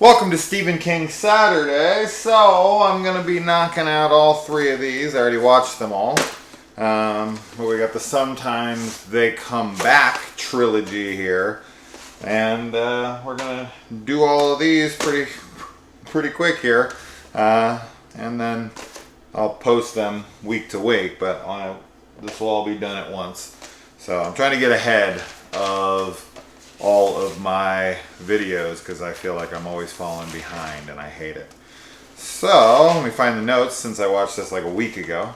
Welcome to Stephen King Saturday. So I'm going to be knocking out all three of these. I already watched them all. But we got the Sometimes They Come Back trilogy here. And we're going to do all of these pretty quick here. And then I'll post them week to week. But this will all be done at once. So I'm trying to get ahead of all of my videos because I feel like I'm always falling behind and I hate it. So let me find the notes since I watched this like a week ago.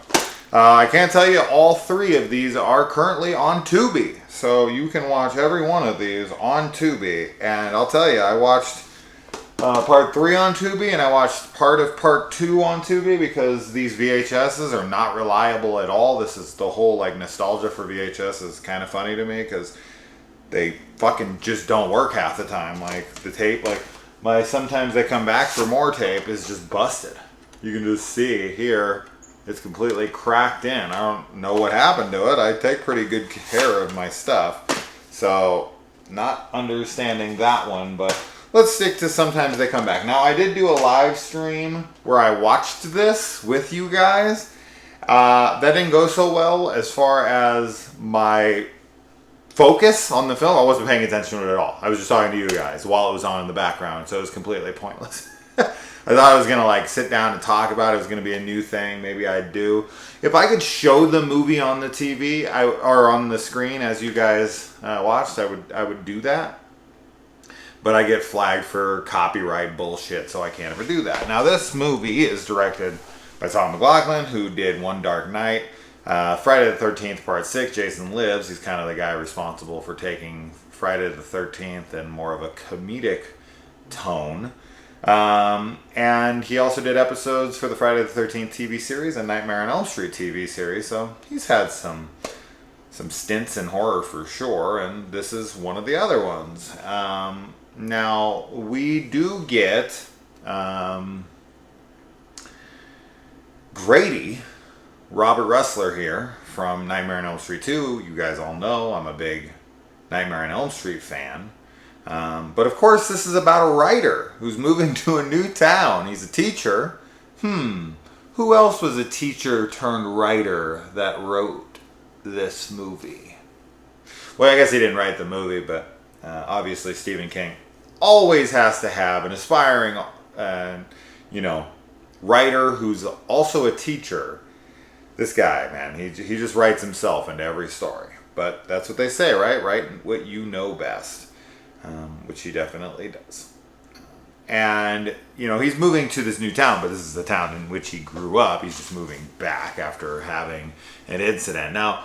I can't tell you all three of these are currently on Tubi, so you can watch every one of these on Tubi. And I'll tell you, I watched part 3 on Tubi and I watched part of part 2 on Tubi because these VHSs are not reliable at all. This is the whole like nostalgia for VHS is kind of funny to me because they fucking just don't work half the time. Like the tape, like my Sometimes They Come Back for More tape is just busted. You can just see here, it's completely cracked in. I don't know what happened to it. I take pretty good care of my stuff. So not understanding that one, but let's stick to Sometimes They Come Back. Now I did do a live stream where I watched this with you guys. That didn't go so well as far as my focus on the film. I wasn't paying attention to it at all. I was just talking to you guys while it was on in the background, so it was completely pointless. I thought I was gonna like sit down and talk about it. It was gonna be a new thing. Maybe I'd do. If I could show the movie on the TV or on the screen as you guys watched, I would do that. But I get flagged for copyright bullshit, so I can't ever do that. Now this movie is directed by Tom McLaughlin, who did One Dark Night. Friday the 13th, Part 6, Jason Lives. He's kind of the guy responsible for taking Friday the 13th and more of a comedic tone. And he also did episodes for the Friday the 13th TV series and Nightmare on Elm Street TV series. So he's had some stints in horror for sure. And this is one of the other ones. Now, we do get Grady, Robert Russler here from Nightmare on Elm Street 2. You guys all know I'm a big Nightmare on Elm Street fan. But of course this is about a writer who's moving to a new town. He's a teacher. Who else was a teacher turned writer that wrote this movie? Well, I guess he didn't write the movie, but obviously Stephen King always has to have an aspiring, writer who's also a teacher. This guy, man, he just writes himself into every story. But that's what they say, right? Write what you know best, which he definitely does. And, he's moving to this new town, but this is the town in which he grew up. He's just moving back after having an incident. Now,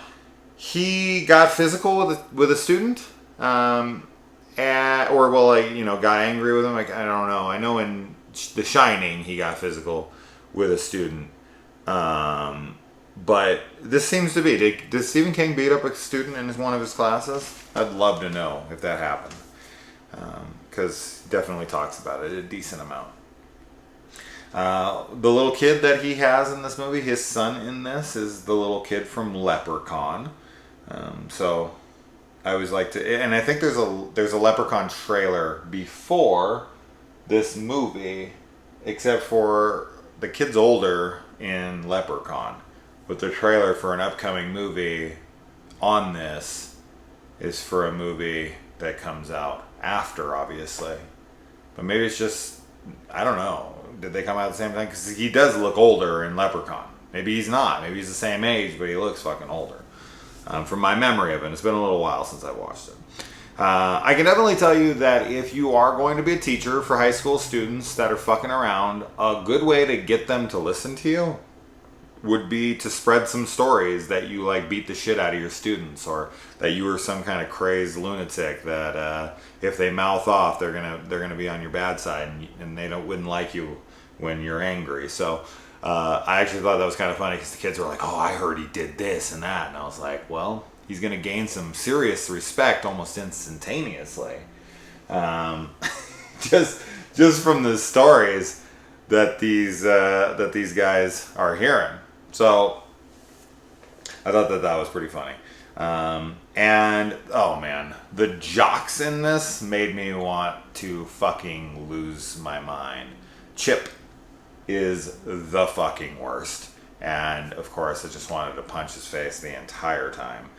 he got physical with a student, got angry with him. Like, I don't know. I know in The Shining, he got physical with a student. But this seems to be, did Stephen King beat up a student in one of his classes? I'd love to know if that happened. Because he definitely talks about it a decent amount. The little kid that he has in this movie, his son in this, is the little kid from Leprechaun. So I always like to, and I think there's a Leprechaun trailer before this movie, except for the kid's older in Leprechaun. But the trailer for an upcoming movie on this is for a movie that comes out after, obviously. But maybe it's just, I don't know. Did they come out at the same time? Because he does look older in Leprechaun. Maybe he's not. Maybe he's the same age, but he looks fucking older. From my memory of it. It's been a little while since I watched it. I can definitely tell you that if you are going to be a teacher for high school students that are fucking around, a good way to get them to listen to you would be to spread some stories that you like beat the shit out of your students, or that you were some kind of crazed lunatic that if they mouth off, they're gonna be on your bad side, and they wouldn't like you when you're angry. So I actually thought that was kind of funny because the kids were like, "Oh, I heard he did this and that," and I was like, "Well, he's gonna gain some serious respect almost instantaneously." Just from the stories that these guys are hearing. So I thought that was pretty funny. And, oh man, the jocks in this made me want to fucking lose my mind. Chip is the fucking worst. And, of course, I just wanted to punch his face the entire time.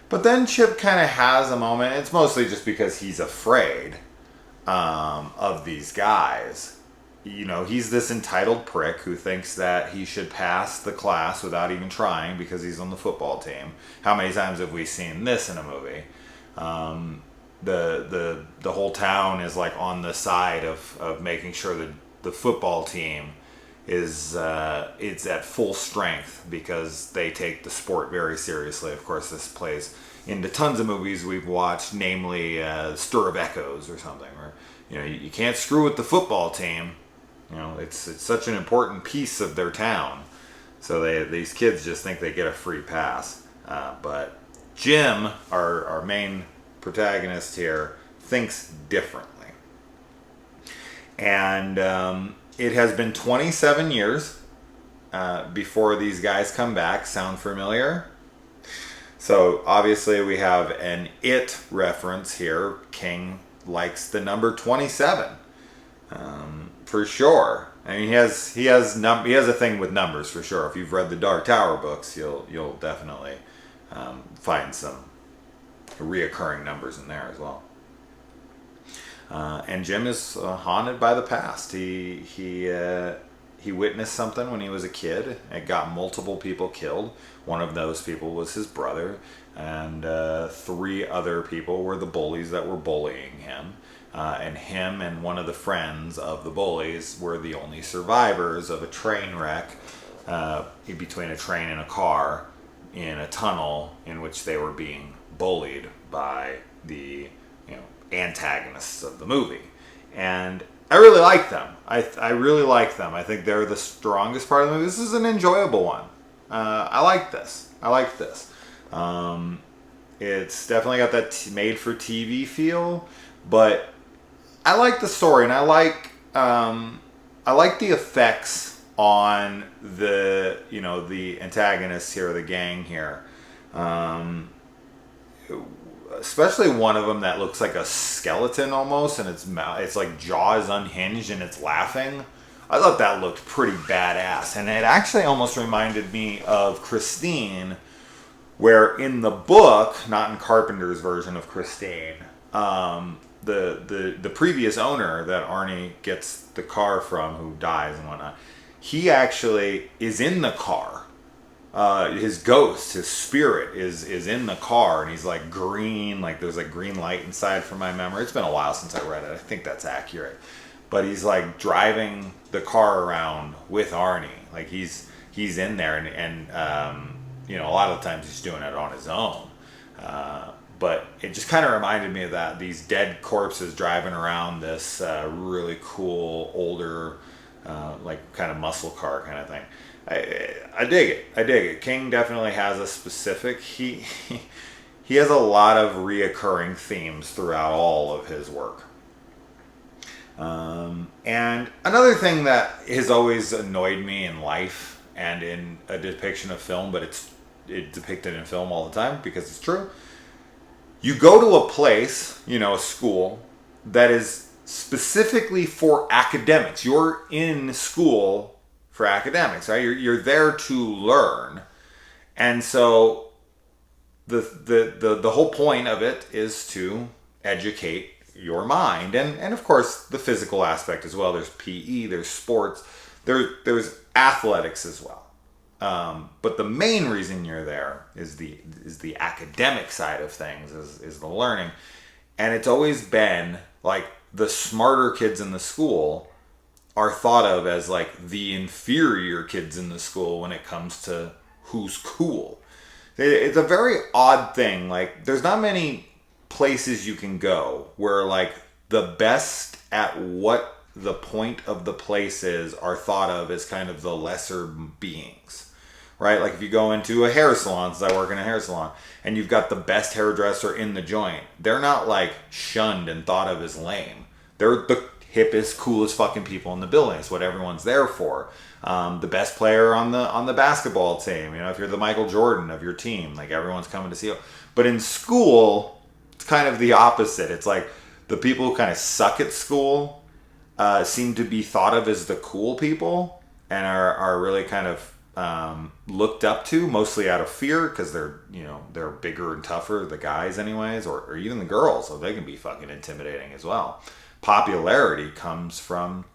But then Chip kind of has a moment. It's mostly just because he's afraid of these guys. You know, he's this entitled prick who thinks that he should pass the class without even trying because he's on the football team. How many times have we seen this in a movie? The whole town is like on the side of making sure that the football team is it's at full strength because they take the sport very seriously. Of course, this plays into tons of movies we've watched, namely Stir of Echoes or something, where you can't screw with the football team. It's such an important piece of their town. So these kids just think they get a free pass. But Jim, our main protagonist here, thinks differently. And it has been 27 years before these guys come back. Sound familiar? So obviously we have an It reference here. King likes the number 27. For sure. I mean, he has a thing with numbers for sure. If you've read the Dark Tower books, you'll definitely find some reoccurring numbers in there as well. And Jim is haunted by the past. He witnessed something when he was a kid. It got multiple people killed. One of those people was his brother, and 3 other people were the bullies that were bullying him. And him and one of the friends of the bullies were the only survivors of a train wreck between a train and a car in a tunnel in which they were being bullied by the antagonists of the movie. And I really like them. I really like them. I think they're the strongest part of the movie. This is an enjoyable one. I like this. It's definitely got that made-for-TV feel, but I like the story, and I like the effects on the antagonists here, the gang here. Especially one of them that looks like a skeleton almost, and it's like jaw is unhinged and it's laughing. I thought that looked pretty badass, and it actually almost reminded me of Christine, where in the book, not in Carpenter's version of Christine, the previous owner that Arnie gets the car from, who dies and whatnot, he actually is in the car. His ghost, his spirit is in the car, and he's like green, like there's like green light inside from my memory. It's been a while since I read it. I think that's accurate. But he's like driving the car around with Arnie. Like he's in there, and a lot of the times he's doing it on his own. But it just kind of reminded me of that. These dead corpses driving around this really cool, older, like kind of muscle car kind of thing. I dig it. King definitely has a specific... He has a lot of reoccurring themes throughout all of his work. And another thing that has always annoyed me in life and in a depiction of film, but it's depicted in film all the time because it's true. You go to a place, a school, that is specifically for academics. You're in school for academics, right? You're there to learn. And so the whole point of it is to educate your mind. And of course, the physical aspect as well. There's PE, there's sports, there's athletics as well. But the main reason you're there is the academic side of things, is the learning. And it's always been like the smarter kids in the school are thought of as like the inferior kids in the school when it comes to who's cool. It's a very odd thing. Like there's not many places you can go where like the best at what the point of the place is are thought of as kind of the lesser beings. Right? Like if you go into a hair salon, since I work in a hair salon, and you've got the best hairdresser in the joint, they're not like shunned and thought of as lame. They're the hippest, coolest fucking people in the building. It's what everyone's there for. The best player on the basketball team. You know, if you're the Michael Jordan of your team, like everyone's coming to see you. But in school, it's kind of the opposite. It's like the people who kind of suck at school seem to be thought of as the cool people and are really kind of looked up to, mostly out of fear, because they're bigger and tougher, the guys anyways, or even the girls, so they can be fucking intimidating as well. Popularity comes from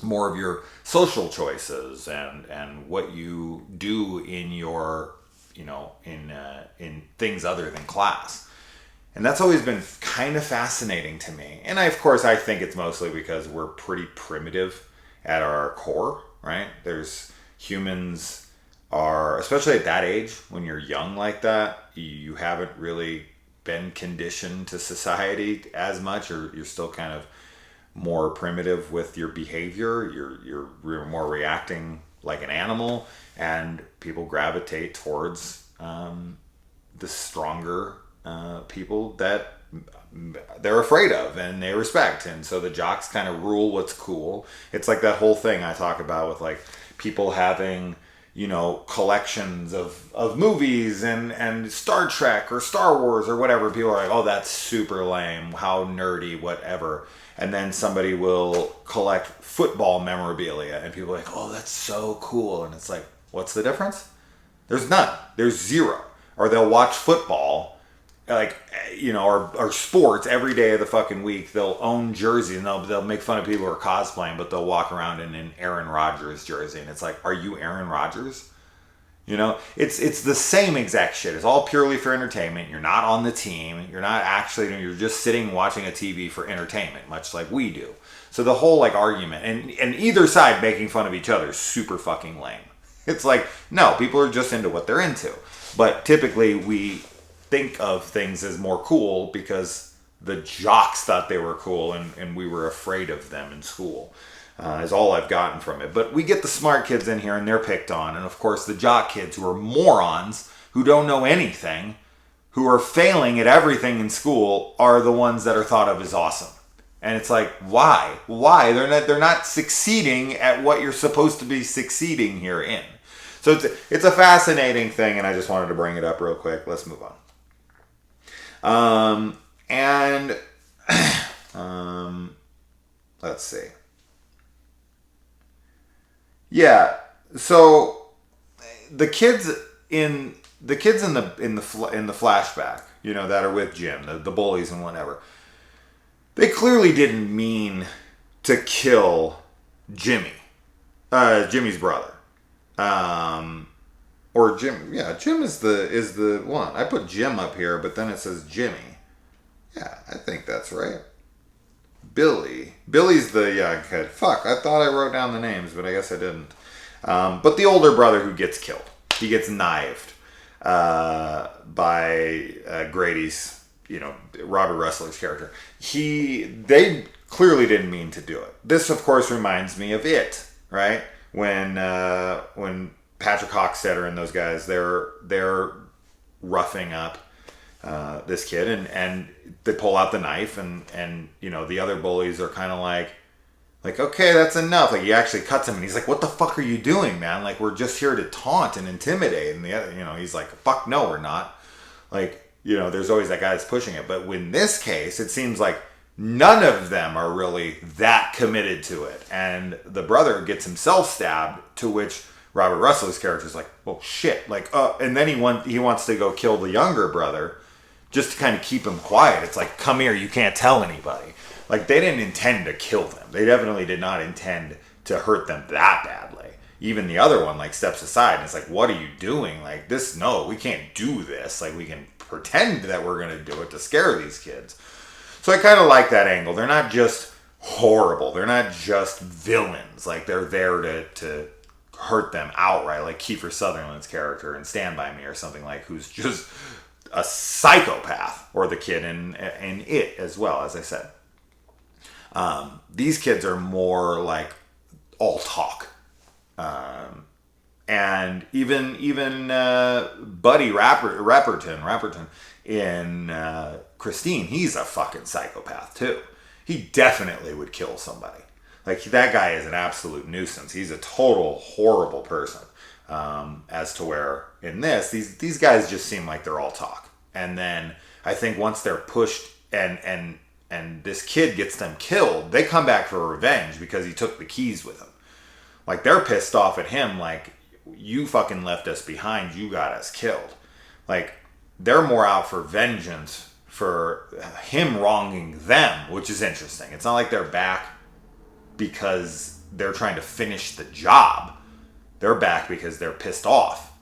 more of your social choices and what you do in your in things other than class. And that's always been kind of fascinating to me. And of course I think it's mostly because we're pretty primitive at our core, right? Humans are, especially at that age, when you're young like that, you haven't really been conditioned to society as much, or you're still kind of more primitive with your behavior. You're more reacting like an animal, and people gravitate towards the stronger people that they're afraid of and they respect. And so the jocks kind of rule what's cool. It's like that whole thing I talk about with like people having, collections of movies and Star Trek or Star Wars or whatever. People are like, oh, that's super lame, how nerdy, whatever. And then somebody will collect football memorabilia and people are like, oh, that's so cool. And it's like, what's the difference? There's none. There's zero. Or they'll watch football, or sports every day of the fucking week. They'll own jerseys and they'll make fun of people who are cosplaying, but they'll walk around in an Aaron Rodgers jersey. And it's like, are you Aaron Rodgers? It's the same exact shit. It's all purely for entertainment. You're not on the team. You're not actually, you're just sitting watching a TV for entertainment, much like we do. So the whole argument and either side making fun of each other is super fucking lame. It's like, no, people are just into what they're into. But typically we think of things as more cool because the jocks thought they were cool and we were afraid of them in school. Is all I've gotten from it. But we get the smart kids in here and they're picked on. And of course the jock kids who are morons, who don't know anything, who are failing at everything in school are the ones that are thought of as awesome. And it's like, why? Why? They're not succeeding at what you're supposed to be succeeding here in. So it's a fascinating thing, and I just wanted to bring it up real quick. Let's move on. Let's see. Yeah. So the kids in the flashback, that are with Jim, the bullies and whatever, they clearly didn't mean to kill Jimmy's brother. Or Jim, Jim is the one. I put Jim up here, but then it says Jimmy. Yeah, I think that's right. Billy's the young kid. Fuck, I thought I wrote down the names, but I guess I didn't. But the older brother who gets killed. He gets knifed by Grady's, Robert Russell's character. They clearly didn't mean to do it. This, of course, reminds me of It, right? When Patrick Hockstetter and those guys, they're roughing up this kid and they pull out the knife and the other bullies are kind of like, okay, that's enough. Like he actually cuts him and he's like, what the fuck are you doing, man? Like we're just here to taunt and intimidate. And the other, he's like, fuck no, we're not. Like, there's always that guy that's pushing it. But in this case, it seems like none of them are really that committed to it. And the brother gets himself stabbed, to which Robert Russell's character is like, oh shit. Like, and then he wants to go kill the younger brother just to kind of keep him quiet. It's like, come here, you can't tell anybody. Like, they didn't intend to kill them. They definitely did not intend to hurt them that badly. Even the other one, steps aside and it's like, what are you doing? Like, no, we can't do this. Like, we can pretend that we're going to do it to scare these kids. So I kind of like that angle. They're not just horrible. They're not just villains. Like, they're there to hurt them outright. Like Kiefer Sutherland's character in Stand By Me or something, who's just a psychopath. Or the kid in It as well, as I said. These kids are more all talk. And even Buddy Rapperton in Christine, he's a fucking psychopath too. he definitely would kill somebody. Like, that guy is an absolute nuisance. He's a total horrible person. As to where in this, these guys just seem like they're all talk. And then I think once they're pushed and this kid gets them killed, they come back for revenge because he took the keys with him. Like, they're pissed off at him, like, you fucking left us behind, you got us killed. Like, they're more out for vengeance for him wronging them, which is interesting. It's not like they're back because they're trying to finish the job. They're back because they're pissed off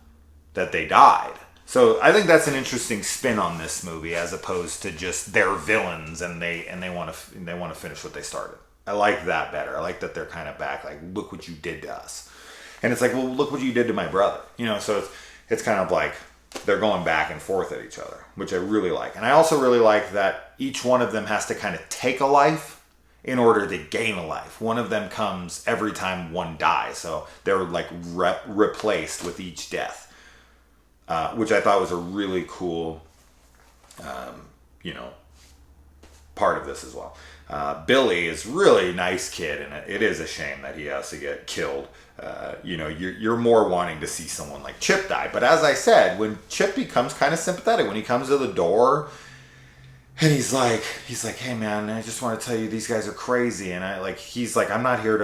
that they died. So I think that's an interesting spin on this movie, as opposed to just they're villains and they want to finish what they started. I like that better. I like that they're kind of back, like, look what you did to us. And it's like, well, look what you did to my brother. You know, so it's kind of like they're going back and forth at each other, which I really like. And I also really like that each one of them has to kind of take a life in order to gain a life. One of them comes every time one dies. So they're like replaced with each death, which I thought was a really cool, part of this as well. Billy is really nice kid, and it is a shame that he has to get killed. You're more wanting to see someone like Chip die. But as I said, when Chip becomes kind of sympathetic, when he comes to the door and he's like, hey man, I just want to tell you these guys are crazy, and he's like, I'm not here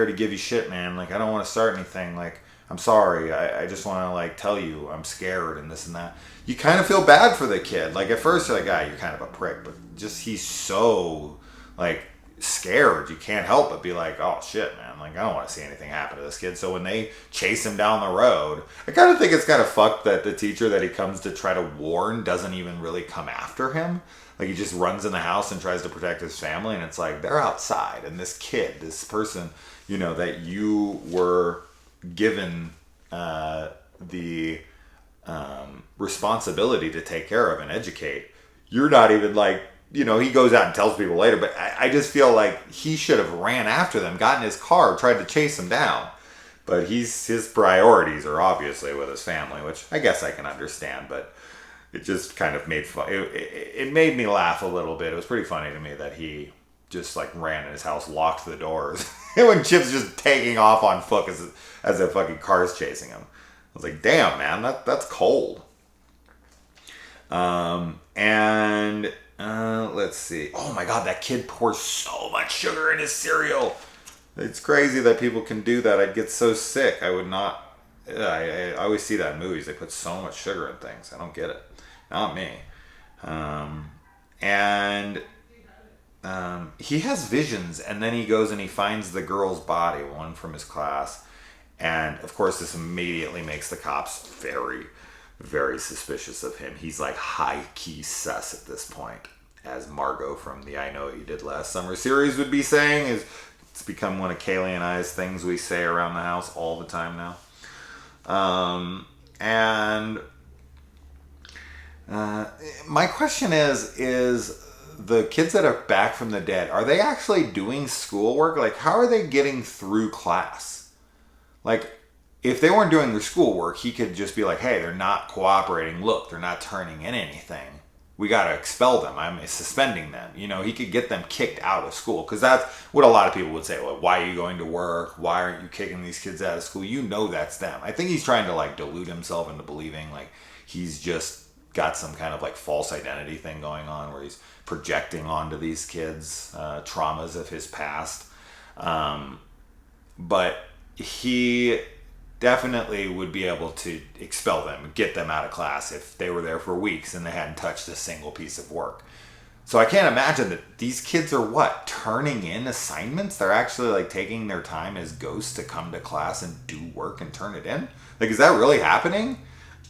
to give you shit, man. Like, I don't want to start anything. Like, I'm sorry. I just want to like tell you I'm scared and this and that. You kind of feel bad for the kid. Like, at first you're like, you're kind of a prick, but just he's so like scared, you can't help but be like, oh shit, man. Like, I don't want to see anything happen to this kid. So when they chase him down the road, I kind of think it's kind of fucked that the teacher that he comes to try to warn doesn't even really come after him. Like, he just runs in the house and tries to protect his family, and it's like, they're outside, and this kid, this person, that you were given the responsibility to take care of and educate, you're not even like, he goes out and tells people later, but I just feel like he should have ran after them, got in his car, tried to chase them down. But his priorities are obviously with his family, which I guess I can understand, but it just kind of made fun. It made me laugh a little bit. It was pretty funny to me that he just like ran in his house, locked the doors, and when Chip's just taking off on foot as a fucking car's chasing him. I was like, damn, man, that's cold. Let's see. Oh my god, that kid pours so much sugar in his cereal. It's crazy that people can do that. I'd get so sick. I would not. I always see that in movies. They put so much sugar in things. I don't get it. Not me. He has visions, and then he goes and he finds the girl's body, one from his class. And of course, this immediately makes the cops very, very suspicious of him. He's like high-key sus at this point. As Margot from the I Know What You Did Last Summer series would be saying, it's become one of Kaylee and I's things we say around the house all the time now. My question is the kids that are back from the dead, are they actually doing schoolwork? Like, how are they getting through class? Like, if they weren't doing their schoolwork, he could just be like, hey, they're not cooperating. Look, they're not turning in anything. We got to expel them. I'm suspending them. He could get them kicked out of school. Because that's what a lot of people would say. Well, why are you going to work? Why aren't you kicking these kids out of school? That's them. I think he's trying to like delude himself into believing like he's just got some kind of like false identity thing going on where he's projecting onto these kids traumas of his past. But he definitely would be able to expel them and get them out of class if they were there for weeks and they hadn't touched a single piece of work. So I can't imagine that these kids are turning in assignments? They're actually like taking their time as ghosts to come to class and do work and turn it in? Like, is that really happening?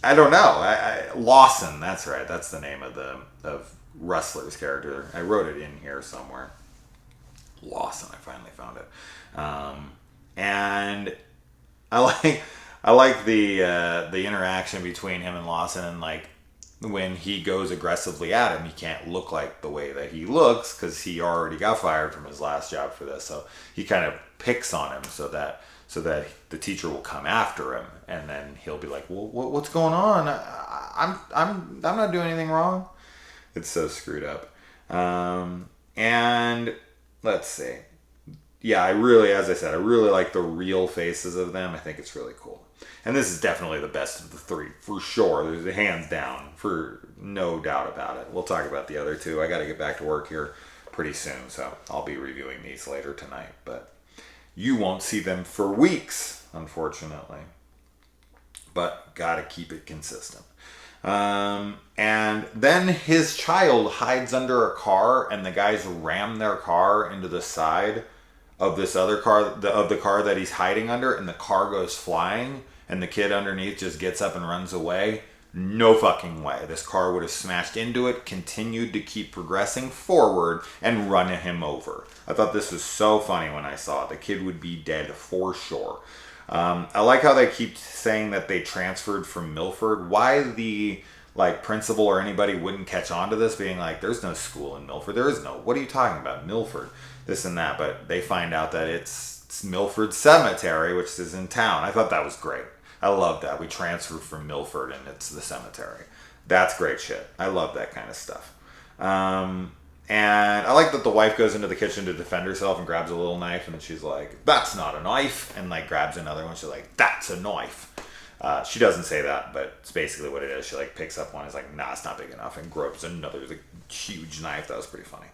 I don't know. Lawson, that's right. That's the name of Rustler's character. I wrote it in here somewhere. Lawson, I finally found it. And I like the interaction between him and Lawson, and like when he goes aggressively at him, he can't look like the way that he looks because he already got fired from his last job for this. So he kind of picks on him so that the teacher will come after him, and then he'll be like, well, what's going on? I'm not doing anything wrong. It's so screwed up. And let's see. Yeah, I really, as I said, I really like the real faces of them. I think it's really cool. And this is definitely the best of the three, for sure. There's a hands down, for no doubt about it. We'll talk about the other two. I got to get back to work here pretty soon, so I'll be reviewing these later tonight. But you won't see them for weeks, unfortunately. But got to keep it consistent. And then his child hides under a car, and the guys ram their car into the side of this other car, of the car that he's hiding under, and the car goes flying, and the kid underneath just gets up and runs away. No fucking way. This car would have smashed into it, continued to keep progressing forward, and run him over. I thought this was so funny when I saw it. The kid would be dead for sure. I like how they keep saying that they transferred from Milford. Why the principal or anybody wouldn't catch on to this, being like, there's no school in Milford. There is no. What are you talking about? Milford. This and that. But they find out that it's Milford Cemetery, which is in town. I thought that was great. I love that. We transferred from Milford and it's the cemetery. That's great shit. I love that kind of stuff. And I like that the wife goes into the kitchen to defend herself and grabs a little knife, and she's like, that's not a knife, and grabs another one. She's like, that's a knife. She doesn't say that, but it's basically what it is. She picks up one, is like, nah, it's not big enough, and grabs another huge knife. That was pretty funny.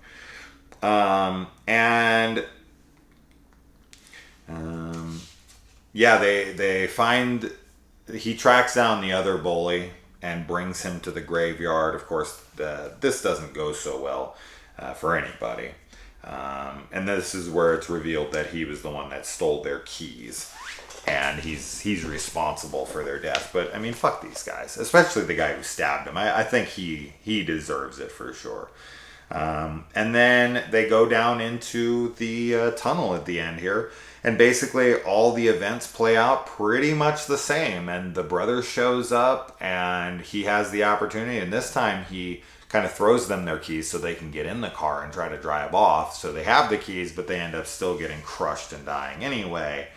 Yeah, they find, he tracks down the other bully and brings him to the graveyard. Of course, this doesn't go so well for anybody. And this is where it's revealed that he was the one that stole their keys, and he's responsible for their death. But I mean, fuck these guys, especially the guy who stabbed him. I think he deserves it for sure. And then they go down into the tunnel at the end here, and basically all the events play out pretty much the same. And the brother shows up, and he has the opportunity, and this time he kind of throws them their keys so they can get in the car and try to drive off. So they have the keys, but they end up still getting crushed and dying anyway.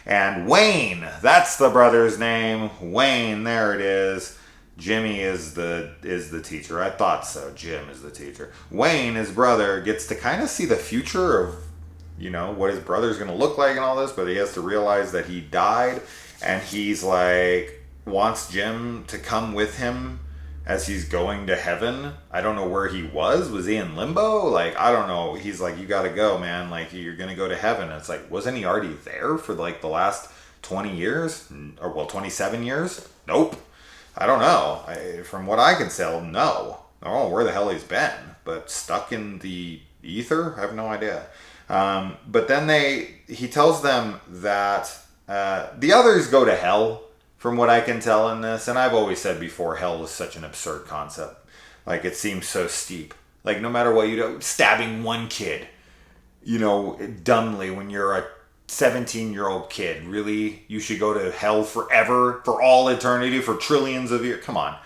And Wayne, that's the brother's name. Wayne, there it is. Jimmy is the teacher. I thought so. Jim is the teacher. Wayne, his brother, gets to kind of see the future of, what his brother's going to look like and all this, but he has to realize that he died, and he's wants Jim to come with him as he's going to heaven. I don't know where he was. Was he in limbo? I don't know. He's like, you got to go, man. You're going to go to heaven. And it's wasn't he already there for the last 20 years? Or 27 years? Nope. I don't know. From what I can tell, no. I don't know where the hell he's been, but stuck in the ether? I have no idea. But then he tells them that the others go to hell, from what I can tell in this. And I've always said before, hell is such an absurd concept. It seems so steep. No matter what you do, stabbing one kid, dumbly when you're a 17-year-old kid, really, you should go to hell forever, for all eternity, for trillions of years? Come on.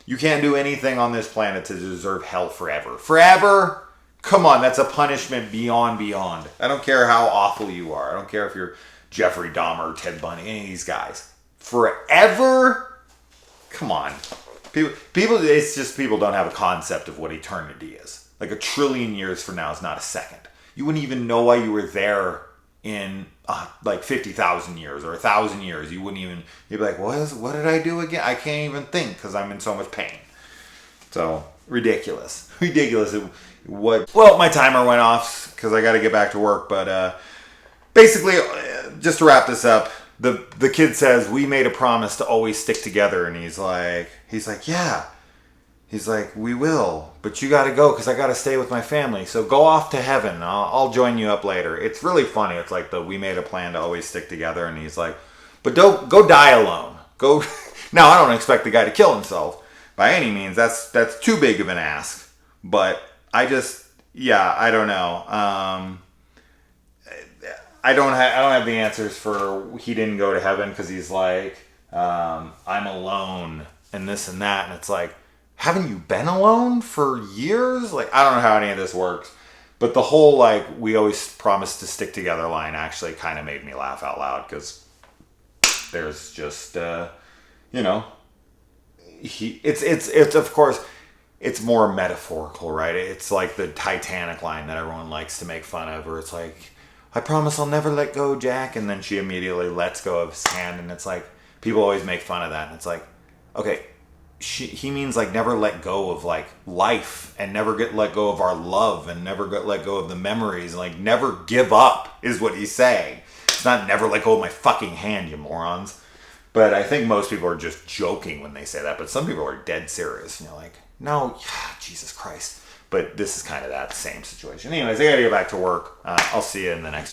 You can't do anything on this planet to deserve hell forever. Forever? Come on, that's a punishment beyond. I don't care how awful you are. I don't care if you're Jeffrey Dahmer or Ted Bundy, any of these guys. Forever? Come on. People, it's just people don't have a concept of what eternity is. A trillion years from now is not a second. You wouldn't even know why you were there in 50,000 years or 1,000 years. You'd be like, what did I do again? I can't even think because I'm in so much pain. So ridiculous. Well, my timer went off because I got to get back to work. But basically, just to wrap this up, the kid says, we made a promise to always stick together. And he's like, yeah. He's like, we will, but you got to go because I got to stay with my family. So go off to heaven. I'll join you up later. It's really funny. It's we made a plan to always stick together. And he's like, but don't go die alone. Go. Now, I don't expect the guy to kill himself by any means. That's too big of an ask. But I don't know. I don't have the answers for he didn't go to heaven because he's like, I'm alone and this and that. And it's haven't you been alone for years? I don't know how any of this works. But the whole, we always promised to stick together line actually kind of made me laugh out loud because there's just, it's of course, it's more metaphorical, right? It's like the Titanic line that everyone likes to make fun of, where it's like, I promise I'll never let go, Jack. And then she immediately lets go of his hand. And it's like, people always make fun of that. And it's like, okay, he means like never let go of like life, and never let go of our love, and never let go of the memories, and like never give up is what he's saying. It's not never let go of my fucking hand, you morons. But I think most people are just joking when they say that, but some people are dead serious, and you're like, no, Jesus Christ. But this is kind of that same situation. Anyways, I gotta get back to work. I'll see you in the next